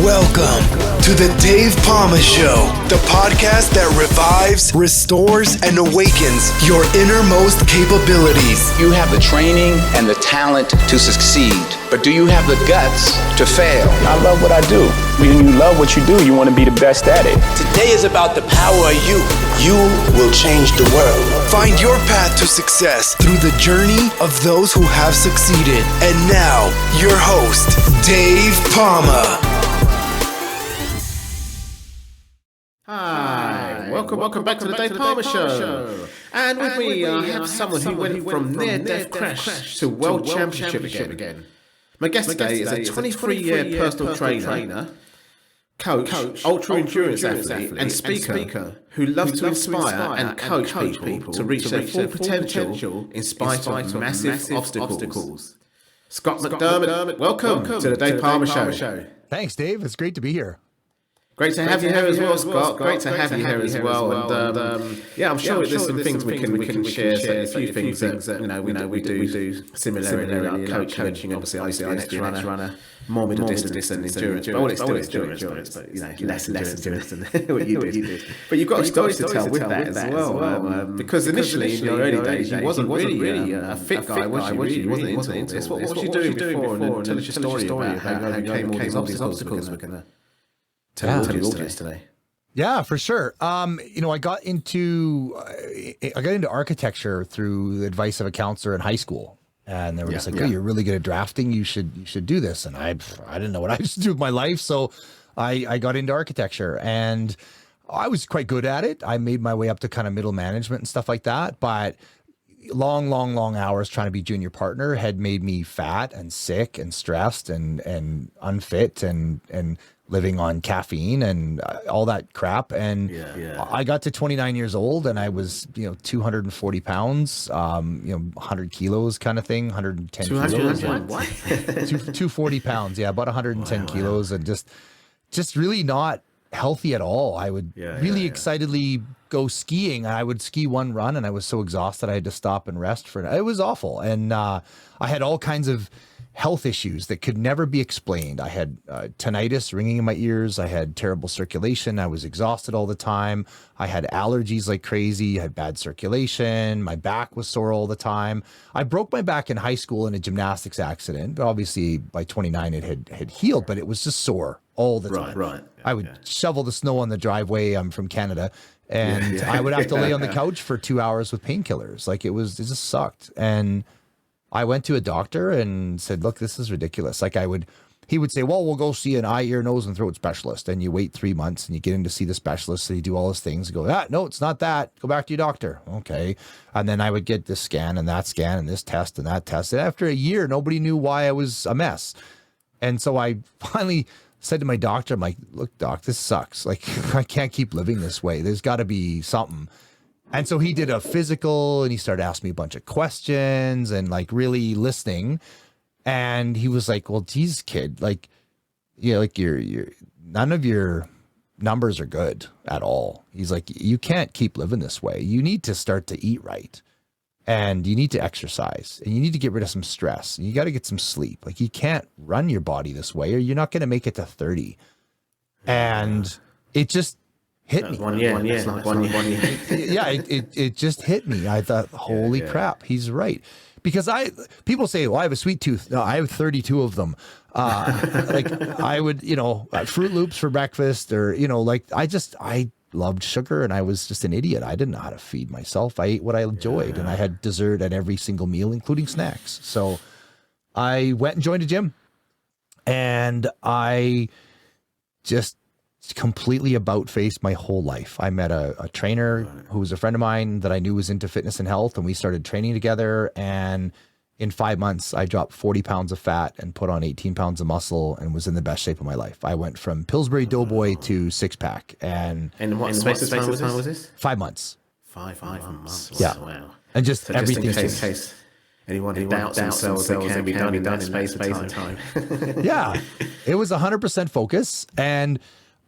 Welcome to the Dave Palma Show, the podcast that revives, restores, and awakens your innermost capabilities. You have the training and the talent to succeed, but do you have the guts to fail? I love what I do. When you love what you do, you want to be the best at it. Today is about the power of you. You will change the world. Find your path to success through the journey of those who have succeeded. And now, your host, Dave Palma. Hi, welcome back to the Dave Palma Show. And with me, I have someone who went from near-death crash to World Championship again. My guest today is a 23-year personal trainer, coach, ultra-endurance athlete, and speaker who loves to inspire and coach people to reach their full potential in spite of massive obstacles. Scott McDermott, welcome to the Dave Palma Show. Thanks, Dave. It's great to be here. Great to have you here as well, Scott. Great to have you here as well. And I'm sure there's some things we can share. So a few things that we do similarly, like coaching. Obviously, I used to be an ex-runner, more middle distance than endurance. But it's still endurance, but less endurance than what you do. But you've got a story to tell with that as well. Because initially in your early days, you wasn't really a fit guy, was you? You wasn't into all this. What was you doing before? And tell us your story about how you came all these obstacles we're going to tell the audience today. Yeah, for sure. I got into architecture through the advice of a counselor in high school, and they were just like, "Oh, you're really good at drafting. You should do this." And I didn't know what I used to do with my life, so I got into architecture, and I was quite good at it. I made my way up to kind of middle management and stuff like that, but long hours trying to be junior partner had made me fat and sick and stressed and unfit and living on caffeine and all that crap. And I got to 29 years old and I was, 240 pounds, 100 kilos kind of thing, 110 kilos. What? 240 pounds. Yeah. About 110 kilos and just really not healthy at all. I would excitedly go skiing. I would ski one run and I was so exhausted I had to stop and rest for it. It was awful. And I had all kinds of health issues that could never be explained. I had tinnitus, ringing in my ears. I had terrible circulation. I was exhausted all the time. I had allergies like crazy. I had bad circulation. My back was sore all the time. I broke my back in high school in a gymnastics accident, but obviously by 29 it had healed, but it was just sore all the time. Right. I would shovel the snow on the driveway. I'm from Canada. And I would have to lay on the couch for 2 hours with painkillers. Like it just sucked. And I went to a doctor and said, look, this is ridiculous. He would say, well, we'll go see an eye, ear, nose, and throat specialist. And you wait 3 months and you get in to see the specialist. So you do all those things and go, no, it's not that. Go back to your doctor. Okay. And then I would get this scan and that scan and this test and that test. And after a year, nobody knew why I was a mess. And so I finally said to my doctor, I'm like, look, doc, this sucks. Like, I can't keep living this way. There's got to be something. And so he did a physical and he started asking me a bunch of questions and like really listening. And he was like, well, geez, kid, your none of your numbers are good at all. He's like, you can't keep living this way. You need to start to eat right and you need to exercise and you need to get rid of some stress and you got to get some sleep. Like you can't run your body this way or you're not going to make it to 30. And it just hit me. 1 year. Yeah, it just hit me. I thought, holy crap, he's right. Because people say, well, I have a sweet tooth. No, I have 32 of them. I would, Fruit Loops for breakfast or, I loved sugar and I was just an idiot. I didn't know how to feed myself. I ate what I enjoyed and I had dessert at every single meal, including snacks. So I went and joined a gym and I just completely about-faced my whole life. I met a trainer who was a friend of mine that I knew was into fitness and health, and we started training together. And in 5 months, I dropped 40 pounds of fat and put on 18 pounds of muscle and was in the best shape of my life. I went from Pillsbury Doughboy to six-pack. And what space of time was this? 5 months. 5 months. Yeah. Wow. And just so everything. Just in case anyone doubts themselves, it can be done in that space of time. Yeah. It was 100% focus. And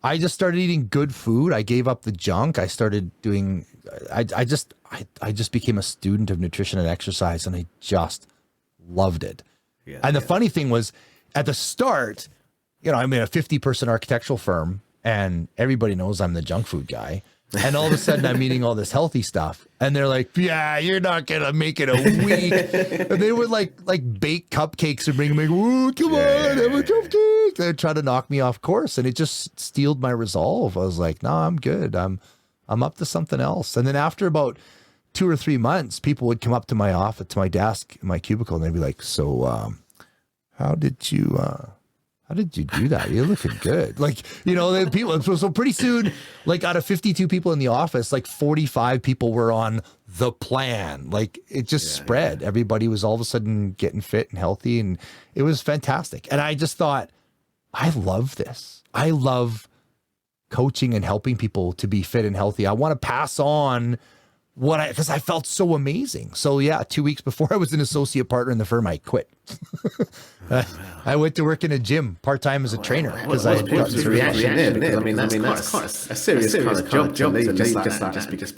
I just started eating good food. I gave up the junk. I started doing, I just became a student of nutrition and exercise, and I just loved it. And the funny thing was, at the start, I'm in a 50-person architectural firm and everybody knows I'm the junk food guy. And all of a sudden I'm eating all this healthy stuff. And they're like, yeah, you're not going to make it a week. And they would like bake cupcakes and bring me, "Ooh, come on, have a cupcake." They'd try to knock me off course. And it just steeled my resolve. I was like, no, I'm good. I'm up to something else. And then after about 2 or 3 months, people would come up to my office, to my desk in my cubicle, and they'd be like, so how did you do that? You're looking good. Like, the people. So pretty soon, like out of 52 people in the office, like 45 people were on the plan. Like it just spread. Yeah. Everybody was all of a sudden getting fit and healthy, and it was fantastic. And I just thought, I love this. I love coaching and helping people to be fit and healthy. I want to pass on because I felt so amazing. So yeah, 2 weeks before I was an associate partner in the firm, I quit. I went to work in a gym part-time as a trainer because I had gotten the reaction there. I mean, that's quite a serious kind of job. Just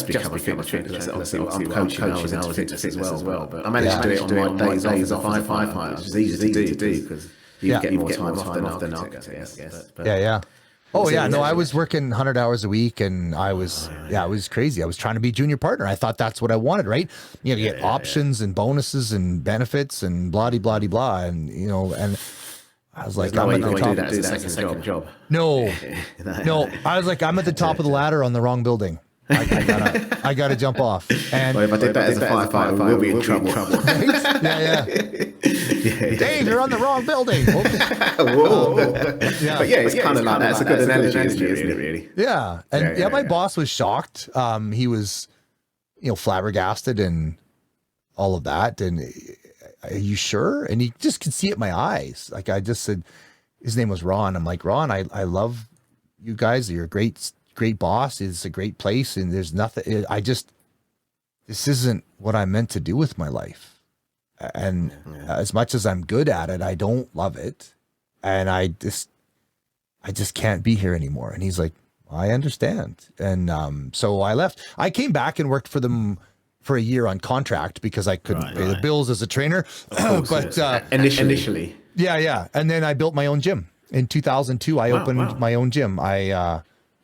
become a fitness trainer. Obviously, I'm coaching hours into fitness as well. But I managed to do it on my days off as a firefighter, which is easy to do because you get more time off than architects, I guess. Yeah. Oh yeah, no, I was working 100 hours a week, and it was crazy. I was trying to be junior partner. I thought that's what I wanted, right? You get options and bonuses and benefits and blah blah blah, and and I was like, I'm at the top. Do that as a second job. No, I was like, I'm at the top of the ladder on the wrong building. I gotta jump off. And if I did that as a firefighter, we'll be in trouble. Right? Yeah. Dave, you're on the wrong building. Whoa. But it's kind of like that. It's a good analogy, isn't it? Really? Yeah. And my boss was shocked. He was, flabbergasted and all of that. And are you sure? And he just could see it in my eyes. Like I just said, his name was Ron. I'm like, Ron, I love you guys. You're a great boss. It's a great place. And there's nothing, this isn't what I'm meant to do with my life. And as much as I'm good at it, I don't love it. And I just can't be here anymore. And he's like, I understand. And so I left. I came back and worked for them for a year on contract because I couldn't pay the bills as a trainer. But initially. Yeah. And then I built my own gym. In 2002, I opened my own gym.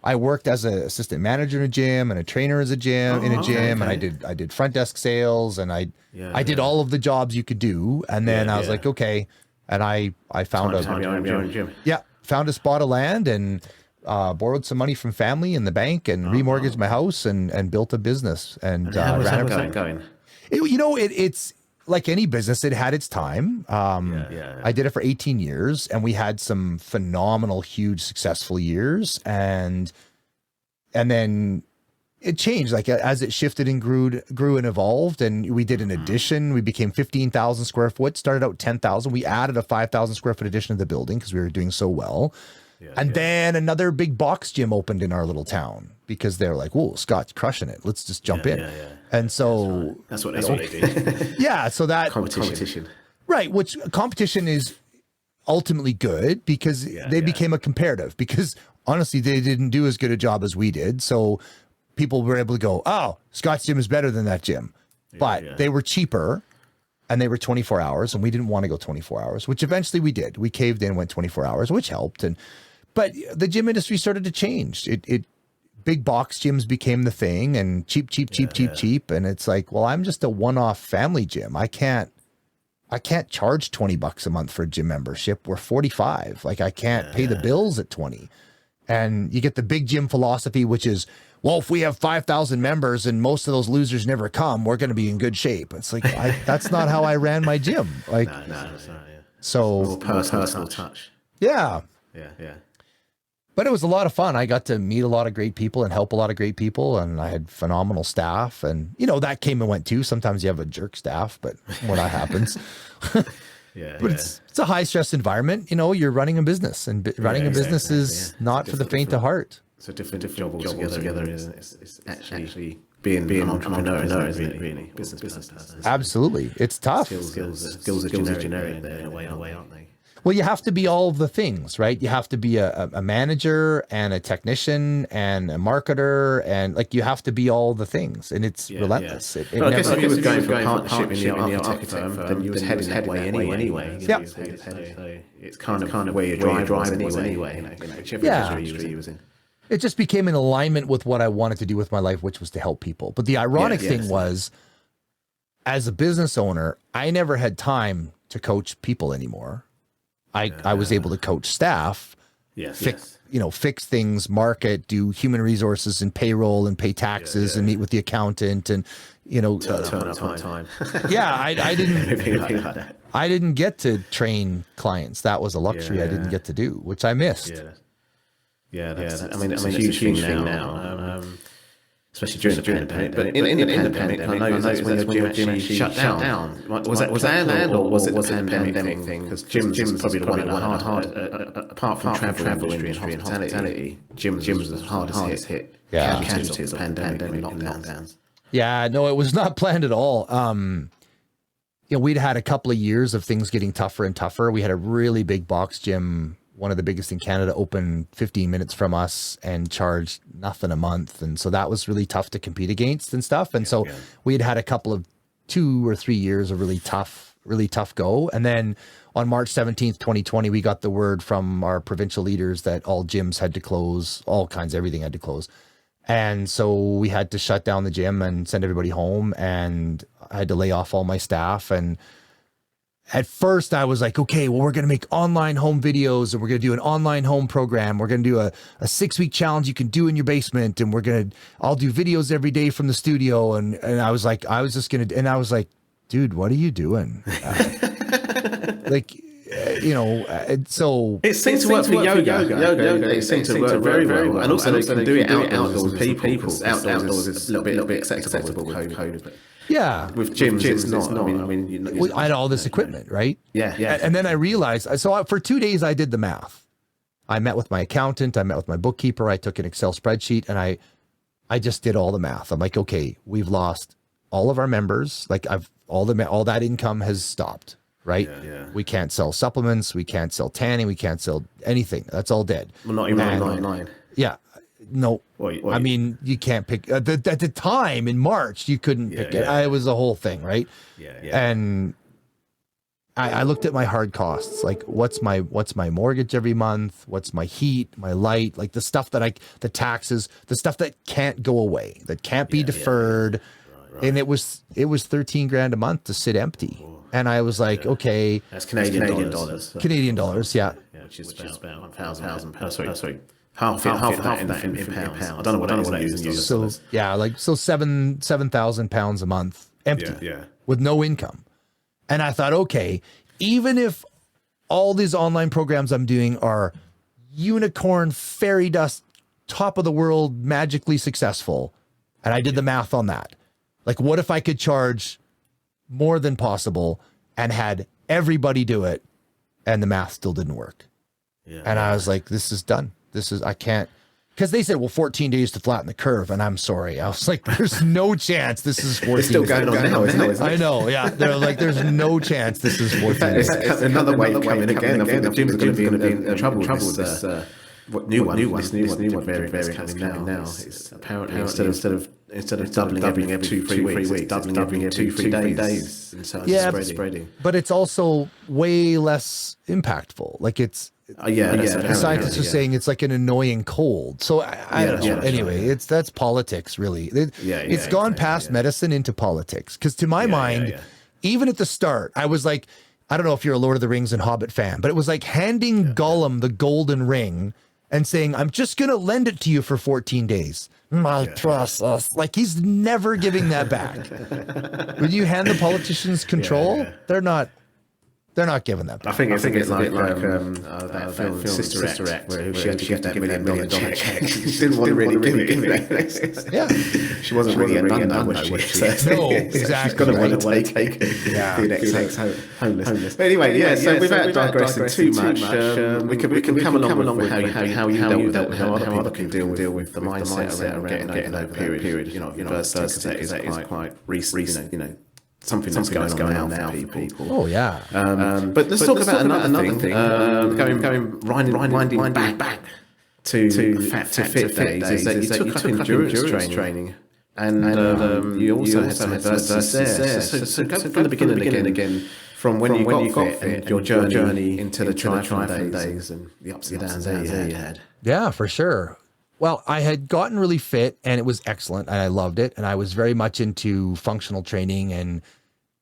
I worked as an assistant manager in a gym and a trainer as a gym and I did front desk sales, and I did all of the jobs you could do. And then I was like, okay. And I found found a spot of land and borrowed some money from family in the bank and remortgaged my house and built a business and ran it going. It's like any business, it had its time. I did it for 18 years, and we had some phenomenal, huge, successful years. And then it changed, like as it shifted and grew and evolved. And we did an addition. We became 15,000 square foot, started out 10,000. We added a 5,000 square foot addition to the building because we were doing so well. Then another big box gym opened in our little town because they're like, "Whoa, Scott's crushing it. Let's just jump in." And so that's what they do. So that competition, right? Which competition is ultimately good because they became a comparative. Because honestly, they didn't do as good a job as we did, so people were able to go, "Oh, Scott's gym is better than that gym," but they were cheaper. And they were 24 hours, and we didn't want to go 24 hours, which eventually we did. We caved in, went 24 hours, which helped. But the gym industry started to change. Big box gyms became the thing, and cheap. And it's like, well, I'm just a one-off family gym. I can't charge $20 a month for a gym membership. We're 45. Like I can't pay the bills at 20. And you get the big gym philosophy, which is, well, if we have 5,000 members and most of those losers never come, we're going to be in good shape. It's like, that's not how I ran my gym. Like, no, that's not, so personal touch. Yeah. Yeah. But it was a lot of fun. I got to meet a lot of great people and help a lot of great people. And I had phenomenal staff, and that came and went too. Sometimes you have a jerk staff, but when that happens, It's a high stress environment. You're running a business, and running a business is not for the faint of heart. It's a different job altogether. It's actually being an entrepreneur, isn't it? Really, business person. Absolutely, it's tough. Skills are generic in a way, aren't they? Well, you have to be all of the things, right? You have to be a manager and a technician and a marketer, and like you have to be all the things, and it's relentless. It I guess never, if you was going for a partnership in the architect firm, then you was heading that way anyway. Yeah. So it's kind of where your drive was anyway. Whichever industry you was in. it just became in alignment with what I wanted to do with my life, which was to help people. But the ironic thing was, as a business owner, I never had time to coach people anymore. I was able to coach staff, fix things, market, do human resources and payroll and pay taxes and meet with the accountant and, turn up on time. I didn't, I didn't get to train clients. That was a luxury I didn't get to do, which I missed. That's a huge thing now. Especially during the pandemic, but in the pandemic, I know that's when the gym actually shut down. Was that land or was it the pandemic thing? Because gyms probably the one of the hard, apart from travel industry and hospitality, gyms was the hardest hit. Casualties of pandemic lockdowns. Yeah, no, it was not planned at all. We'd had a couple of years of things getting tougher and tougher. We had a really big box gym, one of the biggest in Canada, open 15 minutes from us and charged nothing a month. And so that was really tough to compete against and stuff. And so we had a couple of 2 or 3 years of really tough go. And then on March 17th, 2020, we got the word from our provincial leaders that all gyms had to close, everything had to close. And so we had to shut down the gym and send everybody home, and I had to lay off all my staff. And at first I was like, okay, well, we're going to make online home videos, and we're going to do an online home program. We're going to do a 6-week challenge you can do in your basement. And I'll do videos every day from the studio. And I was like, dude, what are you doing? So it seems to work for yoga. It seems to work very, very well. And also they can do it outdoors with people. Outdoors is a little bit acceptable with COVID. Yeah. With gyms, it's not. I had all this equipment, right? Yeah. And then I realized, for 2 days, I did the math. I met with my accountant. I met with my bookkeeper. I took an Excel spreadsheet, and I just did all the math. I'm like, okay, we've lost all of our members. Like all that income has stopped, right? Yeah. We can't sell supplements. We can't sell tanning. We can't sell anything. That's all dead. Well, not even online. Yeah. No, I mean, you can't pick at the time in March, you couldn't pick it. It was the whole thing. Right. Yeah. And I looked at my hard costs, like what's my mortgage every month? What's my heat, my light, like the stuff the taxes, the stuff that can't go away, that can't be deferred. Right. And it was $13,000 a month to sit empty. Oh. And I was like, okay, that's Canadian dollars. Canadian dollars. Yeah. Which is about £1,000. Sorry. Half of that in pounds. I don't know what that is in US dollars. So 7,000 pounds a month empty with no income. And I thought, okay, even if all these online programs I'm doing are unicorn, fairy dust, top of the world, magically successful, and I did the math on that. Like, what if I could charge more than possible and had everybody do it, and the math still didn't work? And I was like, this is done. I can't, because they said, well, 14 days to flatten the curve. And I'm sorry. I was like, there's no chance this is 14 days. It's still going on now, isn't it? I know. Yeah. They're like, there's no chance this is 14 days. Another wave coming again. I think the gyms are going to be in trouble with this. New one, very, very coming now. It's apparently instead of doubling every 2-3 weeks, doubling every 2-3 days. And so it's spreading. But it's also way less impactful. Like the scientists are saying it's like an annoying cold. So I don't know. Anyway, that's politics, really. It's gone past medicine into politics. Because to my mind, even at the start, I was like, I don't know if you're a Lord of the Rings and Hobbit fan, but it was like handing Gollum the golden ring and saying, I'm just going to lend it to you for 14 days. My trust us. Like, he's never giving that back. When you hand the politicians control, they're not giving that back. I think it's like that film Sister Act, where she had to get that $1 million check. She didn't want to really give it. Yeah. She wasn't really a nun, was she? No, exactly. She's going to want to take it. Homeless. But anyway, so without digressing too much, we can come along with how you dealt with how other people deal with the mindset around getting over that period. University, because that is quite recent, something that's going on now for people. Oh yeah. But let's talk about another thing. Going winding back to fit days is that you took up endurance training. And you also had some adversities there. So go from the beginning again, from when you got fit and your journey into the triathlon days and the ups and downs there you had. Yeah, for sure. Well, I had gotten really fit and it was excellent and I loved it. And I was very much into functional training, and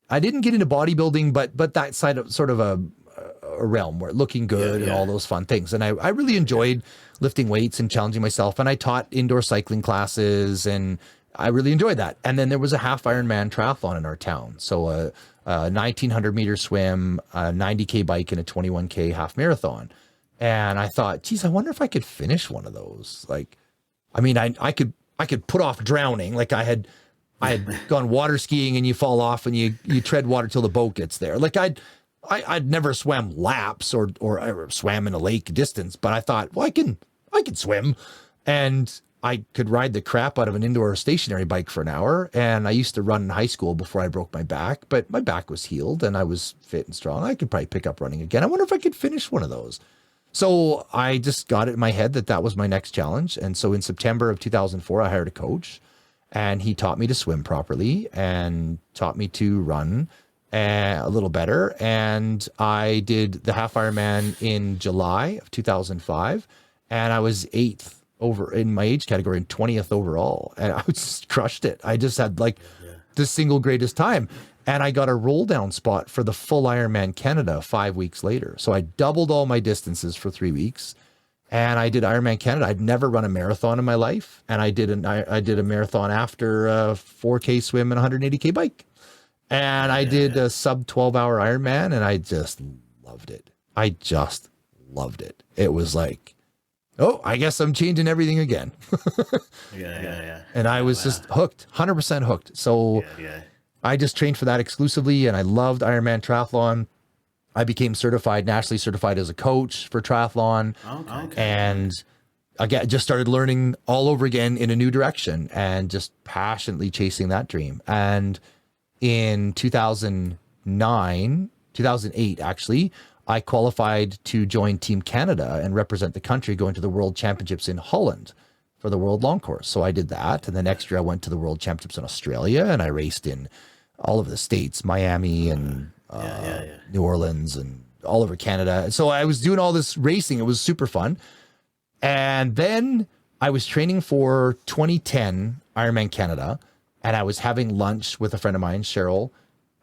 I didn't get into bodybuilding, but that side of sort of a realm where looking good and all those fun things. And I really enjoyed lifting weights and challenging myself. And I taught indoor cycling classes and I really enjoyed that. And then there was a half Ironman triathlon in our town. So a 1900 meter swim, a 90K bike, and a 21K half marathon. And I thought, geez, I wonder if I could finish one of those. Like, I mean, I could put off drowning. Like I had gone water skiing and you fall off and you tread water till the boat gets there. Like I'd never swam laps or ever swam in a lake distance, but I thought, well, I can swim. And I could ride the crap out of an indoor stationary bike for an hour. And I used to run in high school before I broke my back, but my back was healed and I was fit and strong. I could probably pick up running again. I wonder if I could finish one of those. So I just got it in my head that was my next challenge. And so in September of 2004, I hired a coach and he taught me to swim properly and taught me to run a little better. And I did the half Ironman in July of 2005. And I was 8th over in my age category and 20th overall. And I just crushed it. I just had like the single greatest time. And I got a roll down spot for the full Ironman Canada 5 weeks later. So I doubled all my distances for 3 weeks. And I did Ironman Canada. I'd never run a marathon in my life. And I did a marathon after a 4K swim and 180K bike. And I did a sub 12-hour Ironman and I just loved it. I just loved it. It was like, oh, I guess I'm changing everything again. Yeah. And I was just hooked, 100% hooked. So I just trained for that exclusively, and I loved Ironman triathlon. I became nationally certified as a coach for triathlon. Okay. And again, just started learning all over again in a new direction and just passionately chasing that dream. And in 2008, actually, I qualified to join Team Canada and represent the country going to the World Championships in Holland for the World Long Course. So I did that. And the next year I went to the World Championships in Australia and I raced in all over the States, Miami and New Orleans and all over Canada. So I was doing all this racing. It was super fun. And then I was training for 2010 Ironman Canada, and I was having lunch with a friend of mine, Cheryl,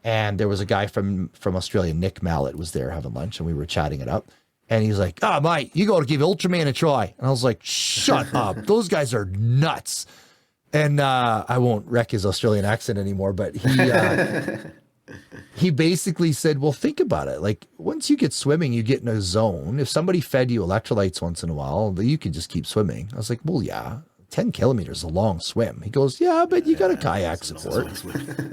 and there was a guy from Australia, Nick Mallet, was there having lunch, and we were chatting it up. And he's like, "Oh, mate, you got to give Ultraman a try." And I was like, "Shut up. Those guys are nuts." And I won't wreck his Australian accent anymore, but he basically said, well, think about it. Like, once you get swimming, you get in a zone. If somebody fed you electrolytes once in a while, you can just keep swimming. I was like, well, yeah, 10 kilometers is a long swim. He goes, yeah, but you got a kayak support.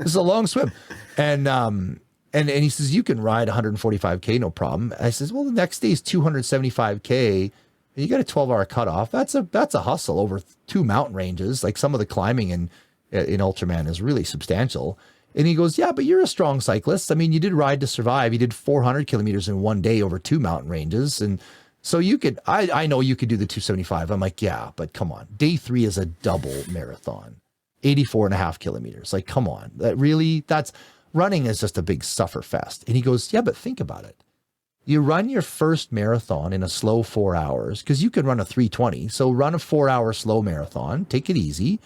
It's a long swim. And he says, you can ride 145K, no problem. I says, well, the next day is 275K. You got a 12-hour cutoff. That's a hustle over 2 mountain ranges. Like, some of the climbing in Ultraman is really substantial. And he goes, yeah, but you're a strong cyclist. I mean, you did Ride to Survive. You did 400 kilometers in one day over 2 mountain ranges. And so you could, I know you could do the 275. I'm like, yeah, but come on. Day 3 is a double marathon, 84.5 kilometers. Like, come on. That's running is just a big suffer fest. And he goes, yeah, but think about it. You run your first marathon in a slow 4 hours, because you can run a 3:20. So run a 4-hour slow marathon, take it easy,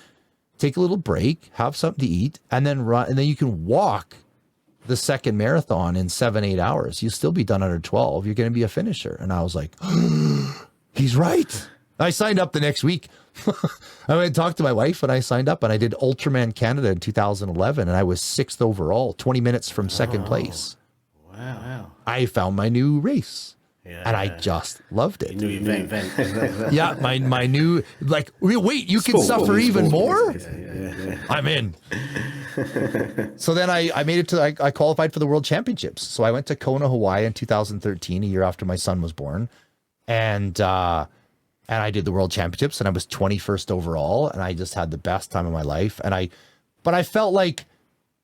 take a little break, have something to eat, and then run. And then you can walk the second marathon in 7-8 hours. You'll still be done under 12. You're going to be a finisher. And I was like, he's right. I signed up the next week. I went and talked to my wife and I signed up, and I did Ultraman Canada in 2011, and I was 6th overall, 20 minutes from second place. Wow. I found my new race. And I just loved it. New event. Yeah, my new, like, wait, you can suffer even more? I'm in. So then I made it to, I qualified for the World Championships. So I went to Kona, Hawaii in 2013, a year after my son was born. And I did the World Championships, and I was 21st overall, and I just had the best time of my life. But I felt like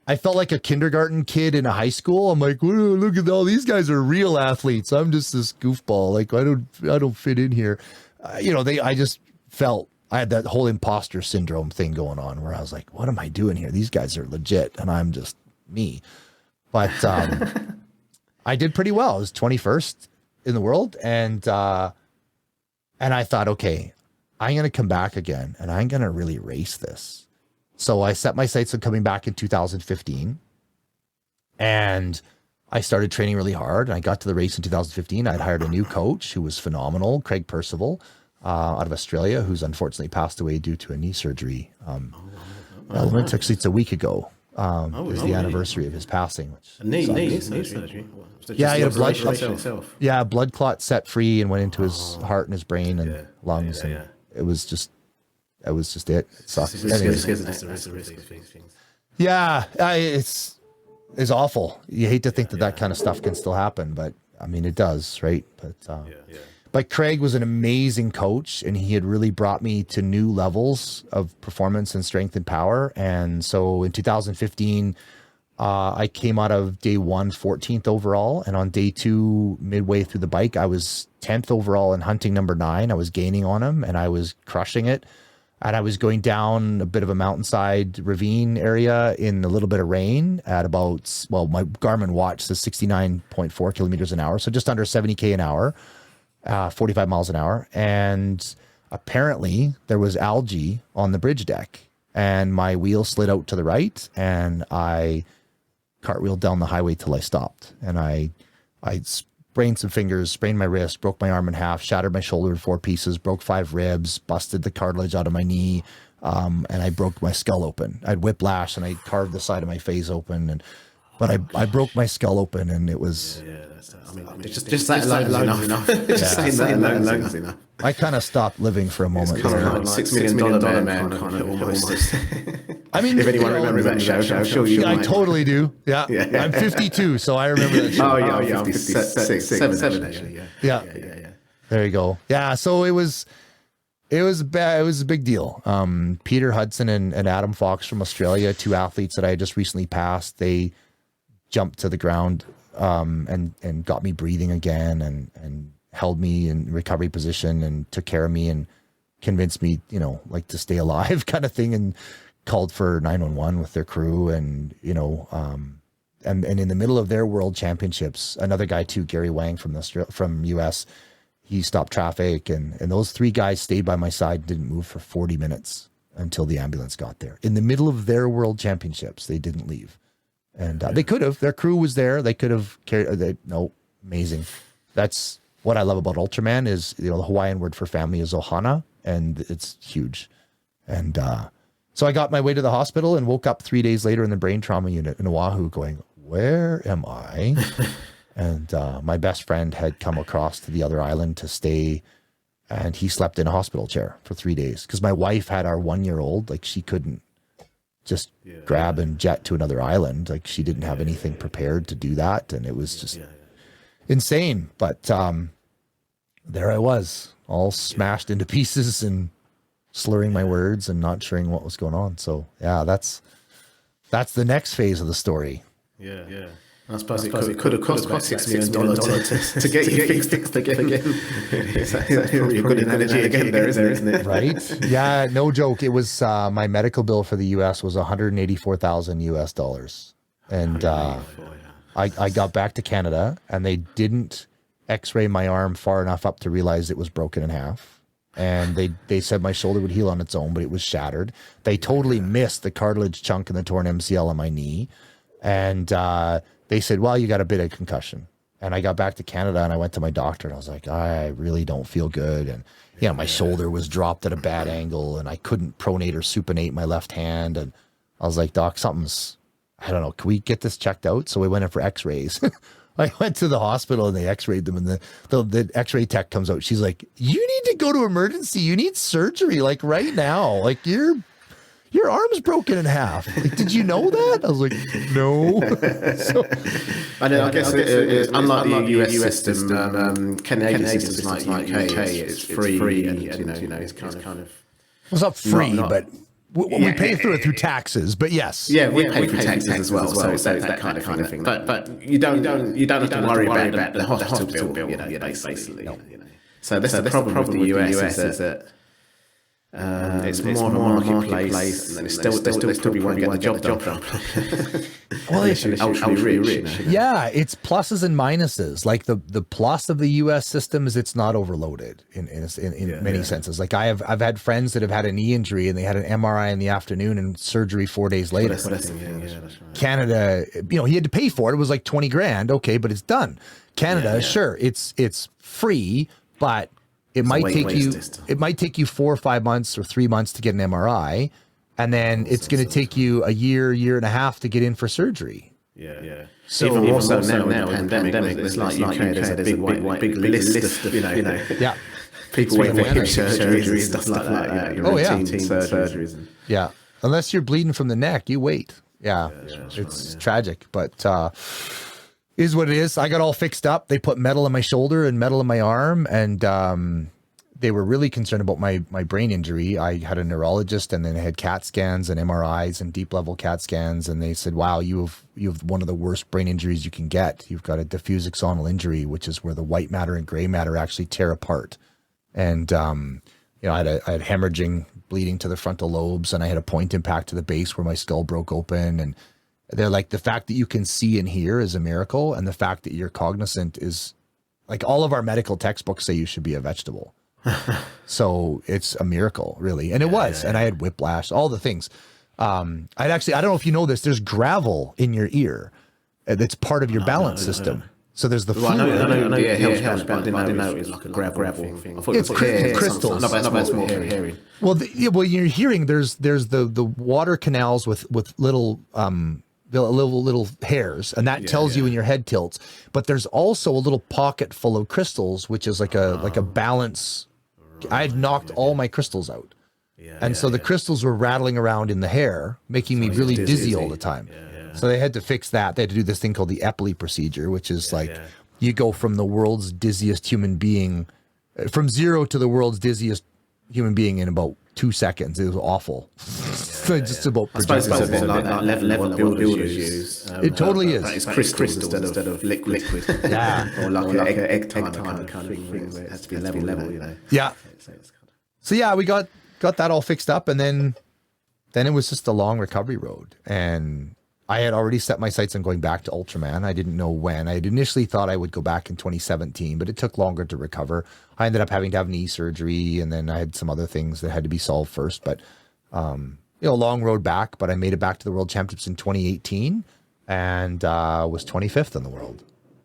I felt like a kindergarten kid in a high school. I'm like, "Whoa, look at all these guys are real athletes. I'm just this goofball. Like I don't fit in here. I just felt I had that whole imposter syndrome thing going on where I was like, what am I doing here? These guys are legit and I'm just me. But I did pretty well. I was 21st in the world. And I thought, okay, I'm going to come back again and I'm going to really race this. So I set my sights on coming back in 2015 and I started training really hard. And I got to the race in 2015. I'd hired a new coach who was phenomenal, Craig Percival, out of Australia, who's unfortunately passed away due to a knee surgery. Actually, it's a week ago. It was the anniversary of his passing. Which knee surgery? Yeah, he had a blood clot set free and went into his heart and his brain and lungs. And it was just it. It sucked. Yeah, it's awful. You hate to think that kind of stuff can still happen, but I mean, it does, right? But Craig was an amazing coach and he had really brought me to new levels of performance and strength and power. And so in 2015, I came out of day one, 14th overall. And on day two, midway through the bike, I was 10th overall in hunting number 9. I was gaining on him and I was crushing it. And I was going down a bit of a mountainside ravine area in a little bit of rain at about, my Garmin watch says 69.4 kilometers an hour. So just under 70K an hour. 45 miles an hour. And apparently there was algae on the bridge deck and my wheel slid out to the right and I cartwheeled down the highway till I stopped. And I sprained some fingers, sprained my wrist, broke my arm in half, shattered my shoulder in 4 pieces, broke 5 ribs, busted the cartilage out of my knee. And I broke my skull open. I had whiplash and I carved the side of my face open. But I broke my skull open and it was... Just that alone enough. Just saying that alone is enough. I kind of stopped living for a moment. It's kind of like $6 million man kind of almost. I mean, if anyone remembers that show, I'm sure you might. I totally do. Yeah. I'm 52, so I remember that show. Oh, yeah, I'm 57 actually. Yeah. There you go. Yeah, so it was a big deal. Peter Hudson and Adam Fox from Australia, 2 athletes that I just recently passed, they jumped to the ground and got me breathing again and held me in recovery position and took care of me and convinced me, like to stay alive kind of thing, and called for 911 with their crew. And, and in the middle of their world championships, another guy too, Gary Wang from US, he stopped traffic and those 3 guys stayed by my side, didn't move for 40 minutes until the ambulance got there. In the middle of their world championships, they didn't leave. And they could have, their crew was there. They could have carried, amazing. That's what I love about Ultraman is, the Hawaiian word for family is ohana, and it's huge. And so I got my way to the hospital and woke up 3 days later in the brain trauma unit in Oahu going, where am I? And my best friend had come across to the other island to stay, and he slept in a hospital chair for 3 days because my wife had our 1-year-old, like she couldn't just grab and jet to another island. Like she didn't have anything prepared to do that. And it was just insane. But there I was, all smashed into pieces and slurring my words and not sure what was going on. So yeah, that's the next phase of the story. Yeah. I suppose it could have cost about $6 million to get you fixed again. That's probably a good analogy again there, isn't it? Right? Yeah, no joke. It was my medical bill for the US was $184,000 US. And I got back to Canada and they didn't x-ray my arm far enough up to realize it was broken in half. And they said my shoulder would heal on its own, but it was shattered. They totally missed the cartilage chunk and the torn MCL on my knee. And they said, well, you got a bit of concussion. And I got back to Canada and I went to my doctor and I was like, I really don't feel good. And, my shoulder was dropped at a bad angle and I couldn't pronate or supinate my left hand. And I was like, doc, I don't know, can we get this checked out? So we went in for x-rays. I went to the hospital and they x-rayed them and the x-ray tech comes out. She's like, you need to go to emergency. You need surgery like right now. Like your arm's broken in half. Like, did you know that? I was like, no. I guess it's unlike the US system, Canadian systems like UK, it's free and, it's kind of... It's not free, but We pay through it through taxes, but yes. Yeah, we pay for taxes as well, so it's that kind of thing. But you don't have to worry about the hospital bill, basically. You know. So that's the problem with the US is that it's more of a marketplace, and they still probably won't get the job done. Well, it's ultra rich. Yeah, it's pluses and minuses. Like the plus of the U.S. system is it's not overloaded in many senses. Like I've had friends that have had a knee injury and they had an MRI in the afternoon and surgery 4 days later. That's right. Canada, he had to pay for it. It was like 20 grand. Okay, but it's done. Canada, sure, it's free, but it might take you 4 or 5 months or 3 months to get an MRI, and then it's going to take you a year and a half to get in for surgery. Yeah. So even more so now with the pandemic, it's like UK, there's a big list of people waiting for hip surgeries and stuff like that. Routine surgeries. Yeah, unless you're bleeding from the neck, you wait. Yeah, it's tragic, but is what it is. I got all fixed up. They put metal in my shoulder and metal in my arm, and they were really concerned about my brain injury. I had a neurologist, and then I had CAT scans and MRIs and deep level CAT scans, and they said, "Wow, you have one of the worst brain injuries you can get. You've got a diffuse axonal injury, which is where the white matter and gray matter actually tear apart." And I had hemorrhaging, bleeding to the frontal lobes, and I had a point impact to the base where my skull broke open. And they're like, the fact that you can see and hear is a miracle, and the fact that you're cognizant is, like, all of our medical textbooks say you should be a vegetable. So it's a miracle, really. And it was. And I had whiplash, all the things. I don't know if you know this, there's gravel in your ear that's part of your balance system. So there's the fluid. I know, it helps, but I didn't know it was like a gravel thing. I thought it's crystals. No, but it's more hearing. Well, you're hearing there's the water canals with little little hairs, and that tells you when your head tilts. But there's also a little pocket full of crystals, which is like a balance. I had knocked all my crystals out, so the crystals were rattling around in the hair, making me really dizzy all the time. So they had to fix that. They had to do this thing called the Epley procedure, which is you go from the world's dizziest human being, from zero to the world's dizziest human being in about 2 seconds. It was awful. Just about. I suppose it's a bit like that level that builders use. It totally is. It's crystals instead of liquid. Yeah. Or like an egg kind of thing. It has to be level, you know. Yeah. So yeah, we got that all fixed up, and then it was just a long recovery road. And I had already set my sights on going back to Ultraman. I didn't know when. I had initially thought I would go back in 2017, but it took longer to recover. I ended up having to have knee surgery, and then I had some other things that had to be solved first. But, long road back, but I made it back to the World Championships in 2018 and was 25th in the world.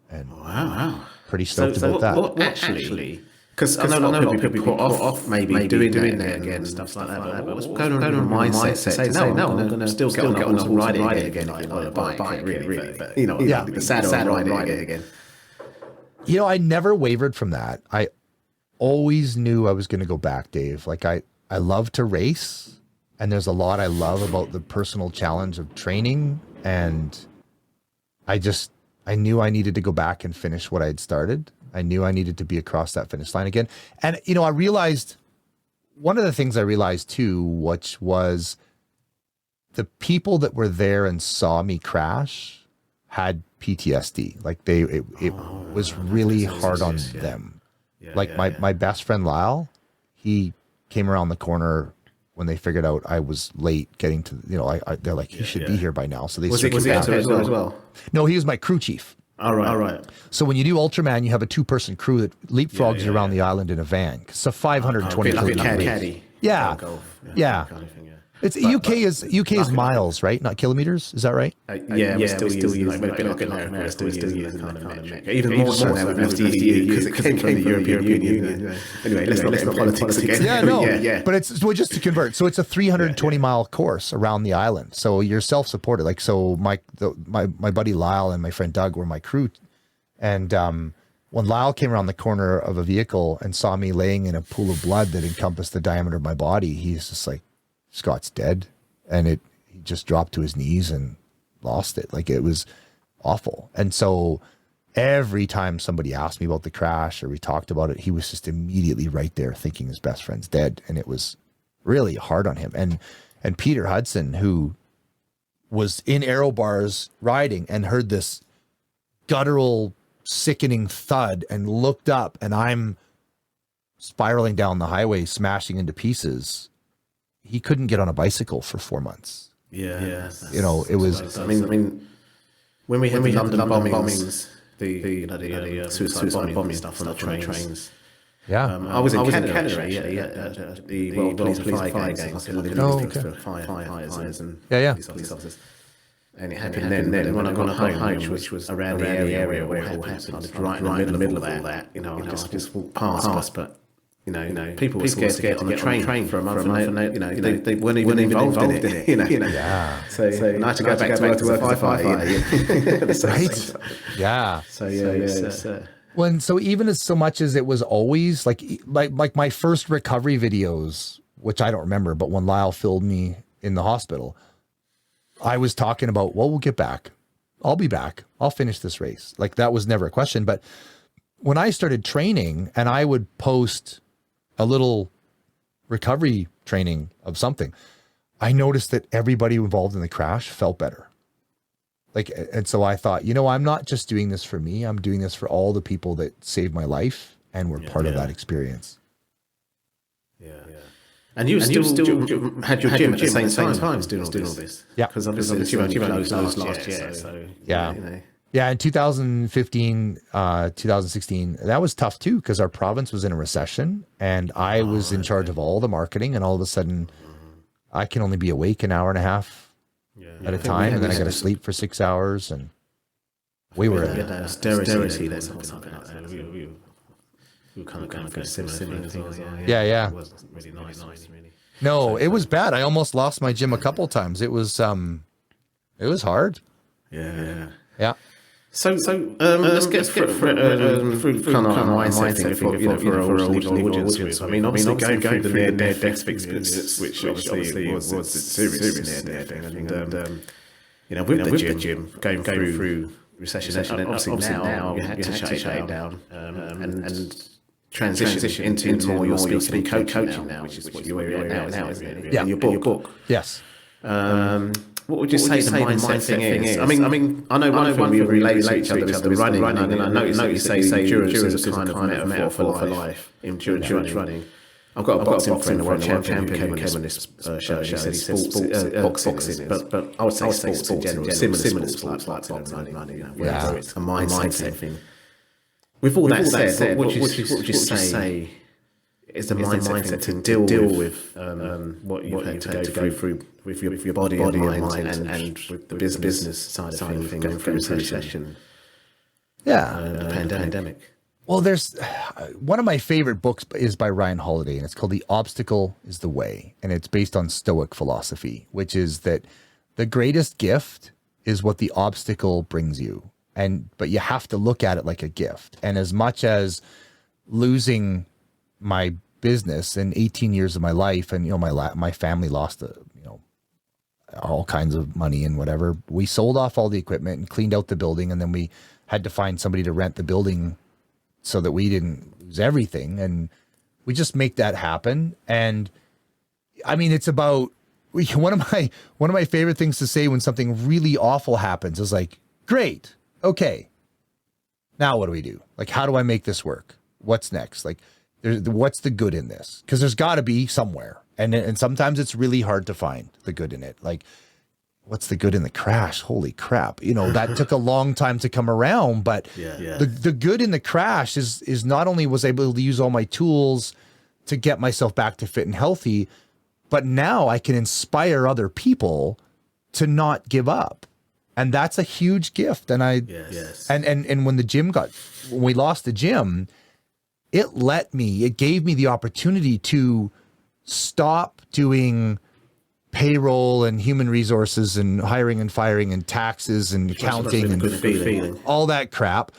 And wow. Pretty stoked about that. What actually... Because I know a lot of people put off maybe doing that again, stuff like that. But what's going on in your mindset? Say, no, I'm going to still get on and ride it again on a bike, really. But, the saddle and ride it again. I never wavered from that. I always knew I was going to go back, Dave. Like, I love to race, and there's a lot I love about the personal challenge of training, and I knew I needed to go back and finish what I had started. I knew I needed to be across that finish line again. And, I realized, one of the things I realized too, which was the people that were there and saw me crash had PTSD. Like it was really hard on them. Like my best friend Lyle, he came around the corner when they figured out I was late getting to, they're like, you should be here by now. So they was he as well? No, he was my crew chief. All right. So when you do Ultraman, you have a 2-person crew that leapfrogs you around the island in a van. It's a 520 kilometer caddy. Yeah. Yeah. Kind of thing, yeah. It's UK is miles, right? Not kilometers. Is that right? We still use like America. Still use kind of metric. Even more so now with the EU because it came from the European Union. Anyway, let's not get into politics again. Yeah, no. But it's just to convert. So it's a 320 mile course around the island. So you're self-supported. Like, so my buddy Lyle and my friend Doug were my crew, and when Lyle came around the corner of a vehicle and saw me laying in a pool of blood that encompassed the diameter of my body, he's just like, Scott's dead. And he just dropped to his knees and lost it. Like, it was awful. And so every time somebody asked me about the crash or we talked about it, he was just immediately right there thinking his best friend's dead. And it was really hard on him. And And Peter Hudson, who was in aero bars riding and heard this guttural, sickening thud and looked up, and I'm spiraling down the highway, smashing into pieces. He couldn't get on a bicycle for 4 months. Yeah. You know, it was. I mean, when we had the London bombings, the suicide bombing stuff on the trains. Yeah. I was in Canada actually, at the World Police Fire Games. For firefighters and police officers. And it happened then. When I got home, which was around the area where it all happened, I was right in the middle of all that. You know, I just walked past, but you know, people were scared to get on the train for a month, and they weren't even involved in it. You know. Yeah. So I had to go back to work as a firefighter. Right. Yeah. So yeah. So even as so much as it was always like my first recovery videos, which I don't remember, but when Lyle filled me in the hospital, I was talking about, well, we'll get back. I'll be back. I'll finish this race. Like that was never a question. But when I started training and I would post a little recovery training of something, I noticed that everybody involved in the crash felt better. And so I thought, I'm not just doing this for me. I'm doing this for all the people that saved my life and were part of that experience. Yeah. And you still had your gym at the same time doing all this? Yeah. Because obviously you only closed last year. So, yeah. Yeah, in 2015, 2016, that was tough too, because our province was in a recession and I was in charge of all the marketing, and all of a sudden I can only be awake an hour and a half at a time, and then I got to sleep for 6 hours, and we were austerity or something like that. We were kind of going through similar things. Yeah. It wasn't really nice, really. No, it was bad. I almost lost my gym a couple times. It was hard. Yeah. So let's get through kind of mindset thing for our audience. I mean, obviously going through the near-death experience, which obviously was a serious near-death thing, and with the gym going through recession, and obviously now you had to shut it down and transition into more your speaking and coaching now, which is what you're at now, isn't it? Yeah, your book. Yes. What would you say the mindset thing is? I mean, I know one thing we relate to each other is the running, and I noticed you say endurance is a kind of metaphor for life. Endurance running. I've got a boxing friend, a world champion, who came on this show. He said boxing, but I would say sports in general, similar sports like boxing, running, where it's a mindset thing. With all that said, what would you say is the mindset to deal with what you've had to go through with your body and mind and with the business side of things, going through recession, the pandemic? Well, there's one of my favorite books is by Ryan Holiday, and it's called The Obstacle is the Way, and it's based on Stoic philosophy, which is that the greatest gift is what the obstacle brings you, but you have to look at it like a gift. And as much as losing my business in 18 years of my life, and my family lost all kinds of money and whatever, we sold off all the equipment and cleaned out the building, and then we had to find somebody to rent the building so that we didn't lose everything, and we just make that happen. And I mean, it's about one of my favorite things to say when something really awful happens is like, great, okay, now what do we do? Like, how do I make this work? What's next? Like, what's the good in this? Because there's got to be somewhere, and sometimes it's really hard to find the good in it. Like, what's the good in the crash? Holy crap. That took a long time to come around, but the good in the crash is not only was I able to use all my tools to get myself back to fit and healthy, but now I can inspire other people to not give up. And that's a huge gift. And and when we lost the gym, it gave me the opportunity to stop doing payroll and human resources and hiring and firing and taxes and accounting and all that crap.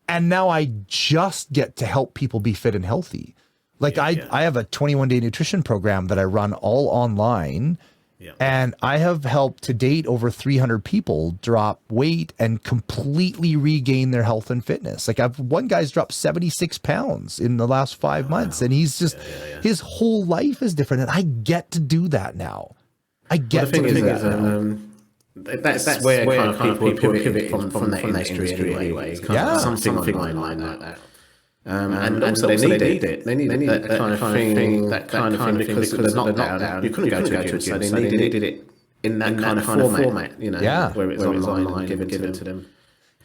And now I just get to help people be fit and healthy. Like I have a 21-day nutrition program that I run all online. Yeah. And I have helped to date over 300 people drop weight and completely regain their health and fitness. Like one guy's dropped 76 pounds in the last 5 months, and he's just, his whole life is different. And I get to do that now. I get the thing to is do that, that. that's where kind of people pivot from that industry anyway. It's kind of something like that. And also they need it. They need that kind of thing, because of the lockdown. You couldn't go to a gym, so they needed it in that kind of format, where it's online and given to them.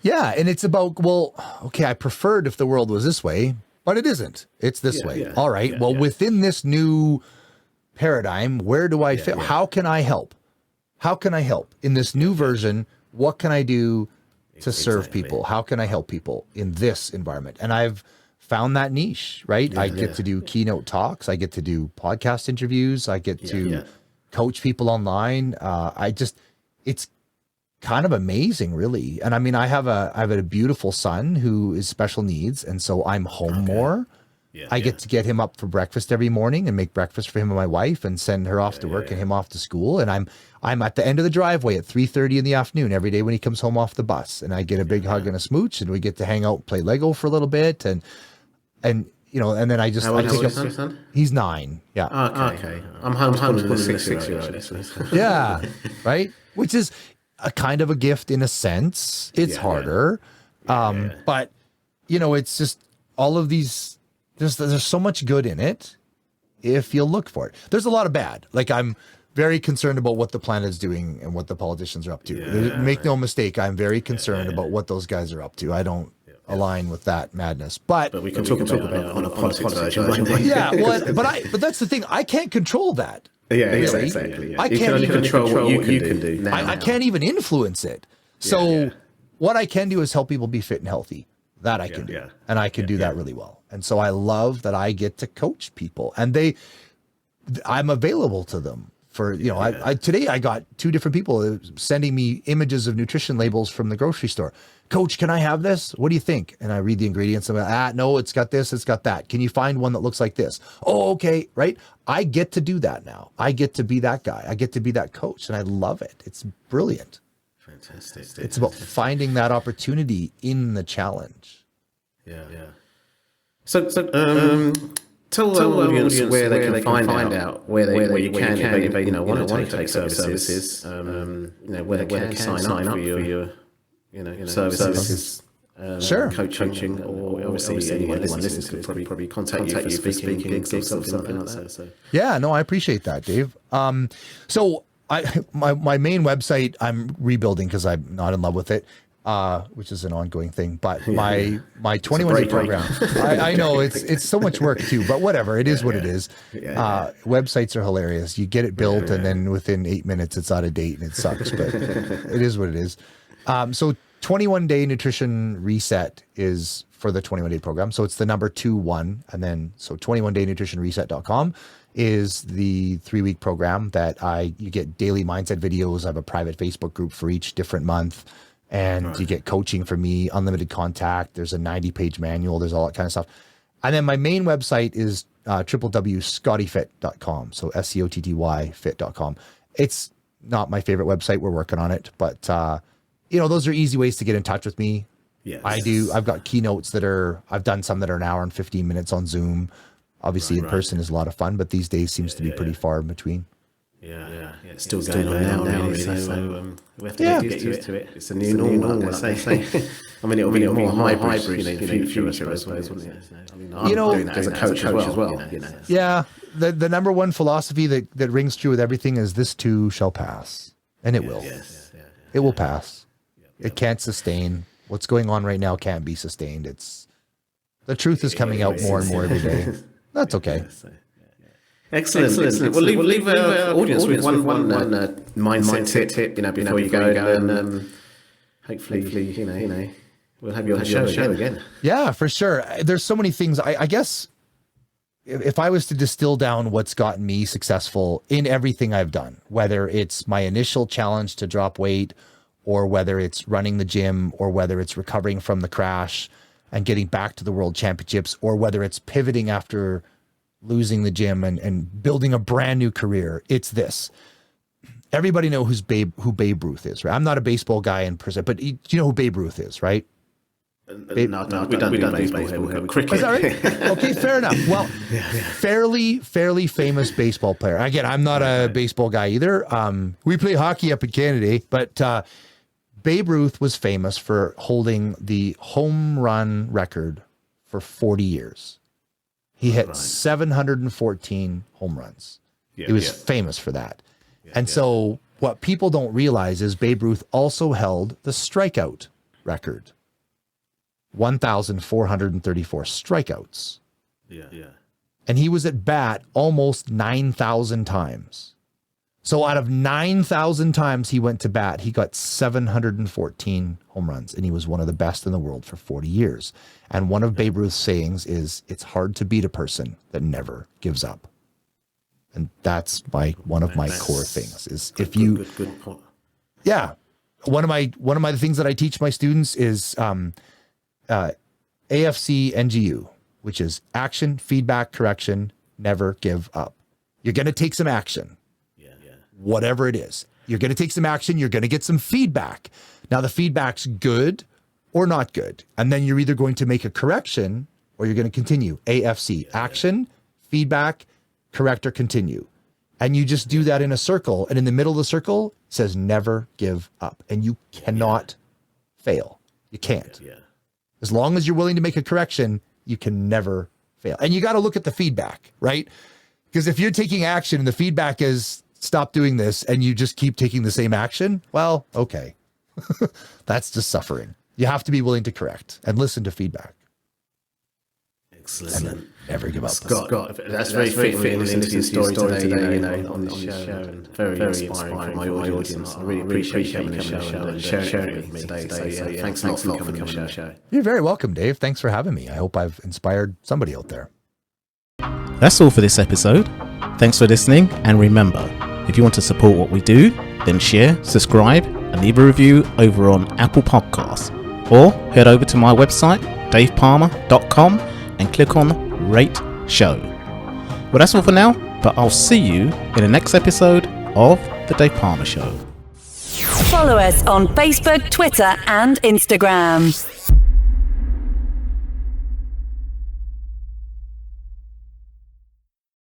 Yeah, and it's about, well, okay, I preferred if the world was this way, but it isn't. It's this way. Yeah. All right, within this new paradigm, where do I fit? How can I help? How can I help? In this new version, what can I do to serve people? How can I help people in this environment? And I've found that niche, right? I get to do keynote talks. I get to do podcast interviews. I get to coach people online. It's kind of amazing, really. And I mean, I have a beautiful son who is special needs, and so I'm home more. I get to get him up for breakfast every morning and make breakfast for him and my wife and send her off to work and him off to school. And I'm at the end of the driveway at 3:30 in the afternoon every day when he comes home off the bus, and I get a big hug and a smooch, and we get to hang out and play Lego for a little bit. And and then I just, How old is your son? He's 9. Yeah. Okay. I'm homeschooling a 6-year-old. Yeah. Right. Which is a kind of a gift in a sense. It's harder. But it's just all of these, there's so much good in it if you look for it. There's a lot of bad. Like, I'm very concerned about what the planet is doing and what the politicians are up to. Make no mistake, I'm very concerned about what those guys are up to. I don't align with that madness. But we can talk about on a politics version. But that's the thing. I can't control that. Yeah, really. exactly. I can't even control what you can do. I can't even influence it. So what I can do is help people be fit and healthy. That I can do. And I can do that really well. And so I love that I get to coach people, and I'm available to them for, today I got 2 different people sending me images of nutrition labels from the grocery store. Coach, can I have this? What do you think? And I read the ingredients. I'm like, no, it's got this, it's got that. Can you find one that looks like this? Oh, okay, right? I get to do that now. I get to be that guy. I get to be that coach, and I love it. It's brilliant. Fantastic. It's about finding that opportunity in the challenge. Yeah. So tell the audience where they can find out where you can if they want to take services. Where they can sign up for your services. Sure. Coaching, or obviously anyone listening could probably contact you for speaking gigs or something like that. So. Yeah, no, I appreciate that, Dave. So my main website I'm rebuilding because I'm not in love with it, which is an ongoing thing. But my 21-day program, I know it's so much work too, but whatever, it is what it is. Websites are hilarious. You get it built, and then within 8 minutes it's out of date and it sucks, but it is what it is. So 21-day nutrition reset is for the 21-day program. So it's the number 21. And then, so 21daynutritionreset.com is the 3-week program that you get daily mindset videos. I have a private Facebook group for each different month, and you get coaching from me, unlimited contact. There's a 90-page manual. There's all that kind of stuff. And then my main website is www.scottyfit.com. So SCOTTY fit.com. It's not my favorite website. We're working on it, but, those are easy ways to get in touch with me. Yes. I've got keynotes I've done some that are an hour and 15 minutes on Zoom. Obviously in person is a lot of fun, but these days seems to be pretty far in between. Yeah. It's still going on now, really. So we have to get used to it. It's a new normal, as they say. I mean, it'll be more hybrid in the future, I suppose, wouldn't it? I mean, I'm doing that as a coach as well. Yeah. The number one philosophy that rings true with everything is this too shall pass. And it will. It will pass. It can't sustain. What's going on right now can't be sustained. The truth is coming out more and more every day. That's okay. Excellent. We'll leave our audience with one mindset tip, before you go, and hopefully, we'll have you on the show again. Yeah, for sure. There's so many things. I guess if I was to distill down what's gotten me successful in everything I've done, whether it's my initial challenge to drop weight, or whether it's running the gym, or whether it's recovering from the crash and getting back to the world championships, or whether it's pivoting after losing the gym and building a brand new career, it's this. Everybody knows who Babe Ruth is, right? I'm not a baseball guy in person, but you know who Babe Ruth is, right? we don't do baseball here. We have cricket. Is that right? Okay, fair enough. Well, fairly famous baseball player. Again, I'm not a baseball guy either. We play hockey up in Canada, but Babe Ruth was famous for holding the home run record for 40 years. He hit 714 home runs. He was famous for that. And so what people don't realize is Babe Ruth also held the strikeout record. 1,434 strikeouts. And he was at bat almost 9,000 times. So out of 9,000 times he went to bat, he got 714 home runs, and he was one of the best in the world for 40 years. And one of Babe Ruth's sayings is, it's hard to beat a person that never gives up. And that's one of my core things is if you, good point. Yeah. One of my things that I teach my students is, AFC NGU, which is action, feedback, correction, never give up. You're going to take some action. Whatever it is. You're going to take some action. You're going to get some feedback. Now, the feedback's good or not good. And then you're either going to make a correction or you're going to continue. AFC, action, feedback, correct or continue. And you just do that in a circle. And in the middle of the circle says never give up. And you cannot fail. You can't. As long as you're willing to make a correction, you can never fail. And you got to look at the feedback, right? Because if you're taking action and the feedback is stop doing this and you just keep taking the same action, well, okay. That's just suffering. You have to be willing to correct and listen to feedback. Excellent. And never give up. Scott, that's very fitting into your story today, on this show. And very inspiring for my audience. I really appreciate you coming on the show and sharing it with me today. So thanks a lot for coming on the show. You're very welcome, Dave. Thanks for having me. I hope I've inspired somebody out there. That's all for this episode. Thanks for listening, and remember, if you want to support what we do, then share, subscribe, and leave a review over on Apple Podcasts. Or head over to my website, davepalmer.com, and click on Rate Show. Well, that's all for now, but I'll see you in the next episode of The Dave Palmer Show. Follow us on Facebook, Twitter, and Instagram.